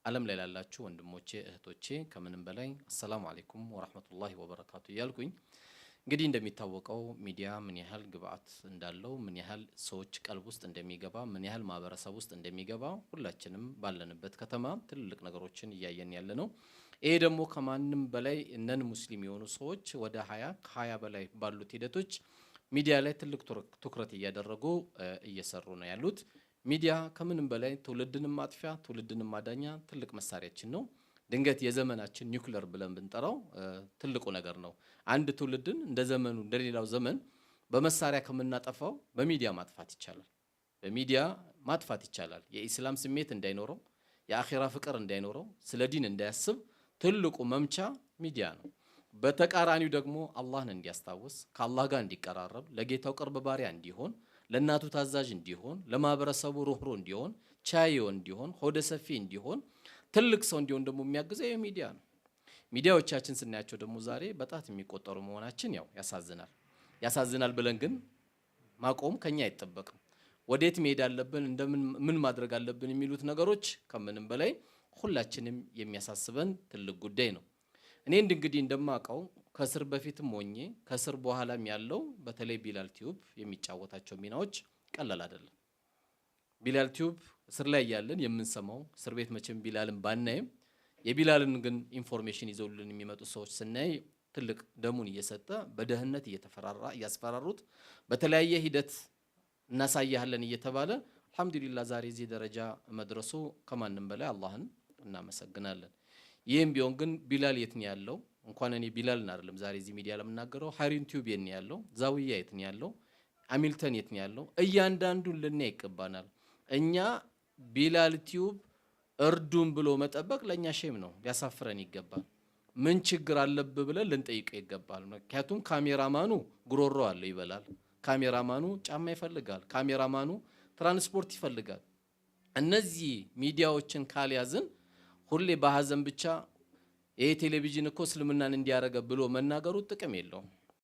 ዓለም ላይ ላላችሁ ወንድሞቼ እህቶቼ ከምንም በላይ አሰላሙ አለይኩም ወራህመቱላሂ ወበረካቱ ያልኩኝ እንግዲህ እንደሚታወቀው ሚዲያ ምን ያህል ግብአት እንዳለው ምን ያህል ሰዎች ቀልብ ውስጥ እንደሚገባ ምን ያህል ማህበረሰብ ውስጥ እንደሚገባ ሁላችንም ባለንበት ከተማ ትልልቅ ነገሮችን እያየን ያለ ነው። ይሄ ደግሞ ከማንም በላይ እነን ሙስሊም የሆኑ ሰዎች ወደ 20 በላይ ባሉት ሂደቶች ሚዲያ ላይ ትልቅ ትኩረት እያደረጉ እየሰሩ ነው ያሉት። ሚዲያ ከምንም በላይ ትውልድንም ማጥፊያ ትውልድንም ማዳኛ ትልቅ መሳሪያችን ነው። ድንገት የዘመናችን ኒውክሌር ብለን ብንጠራው ትልቁ ነገር ነው። አንድ ትውልድን እንደ ዘመኑ እንደሌላው ዘመን በመሳሪያ ከምናጠፋው በሚዲያ ማጥፋት ይቻላል። በሚዲያ ማጥፋት ይቻላል። የኢስላም ስሜት እንዳይኖረው፣ የአኺራ ፍቅር እንዳይኖረው፣ ስለ ዲን እንዳያስብ ትልቁ መምቻ ሚዲያ ነው። በተቃራኒው ደግሞ አላህን እንዲያስታውስ፣ ከአላህ ጋር እንዲቀራረብ፣ ለጌታው ቅርብ ባሪያ እንዲሆን፣ ለናቱ ታዛዥ እንዲሆን፣ ለማህበረሰቡ ሩህሩህ እንዲሆን፣ ቻይዮ እንዲሆን፣ ሆደ ሰፊ እንዲሆን፣ ትልቅ ሰው እንዲሆን ደግሞ የሚያግዘው የሚዲያ ነው። ሚዲያዎቻችን ስናያቸው ደግሞ ዛሬ በጣት የሚቆጠሩ መሆናችን ያው ያሳዝናል ብለን ግን ማቆም ከኛ አይጠበቅም። ወዴት መሄድ አለብን እንደምን ምን ማድረግ አለብን የሚሉት ነገሮች ከምንም በላይ ሁላችንም የሚያሳስበን ትልቅ ጉዳይ ነው። እኔ እንግዲህ እንደማቀው ከስር በፊትም ሆኜ ከስር በኋላም ያለው በተለይ ቢላል ቲዩብ የሚጫወታቸው ሚናዎች ቀላል አይደለም። ቢላል ቲዩብ እስር ላይ ያለን የምንሰማው እስር ቤት መቼም ቢላልን ባናይም የቢላልን ግን ኢንፎርሜሽን ይዘውልን የሚመጡ ሰዎች ስናይ ትልቅ ደሙን እየሰጠ በደህንነት እያስፈራሩት በተለያየ ሂደት እናሳያለን እየተባለ አልহামዱሊላህ ዛሬ እዚህ ደረጃ መድረሱ ከማንም በላይ አላህን እናመሰግናለን። ይህም ቢሆን ግን ቢላል የት ነው ያለው? እንኳን እኔ ቢላልን አይደለም ዛሬ እዚህ ሚዲያ ለምናገረው ሀሪን ቲዩብ የት ነው ያለው? ዛውያ የት ነው ያለው? አሚልተን የት ነው ያለው? እያንዳንዱን ልናይ ይገባናል። እኛ ቢላል ቲዩብ እርዱን ብሎ መጠበቅ ለኛ ሼም ነው፣ ሊያሳፍረን ይገባል። ምን ችግር አለብህ ብለን ልንጠይቀው ይገባል። ምክንያቱም ካሜራማኑ ጉሮሮ አለ ይበላል፣ ካሜራማኑ ጫማ ይፈልጋል፣ ካሜራማኑ ትራንስፖርት ይፈልጋል። እነዚህ ሚዲያዎችን ካልያዝን ሁሌ በሐዘን ብቻ ይሄ ቴሌቪዥን እኮ እስልምናን እንዲያረጋ ብሎ መናገሩ ጥቅም የለውም።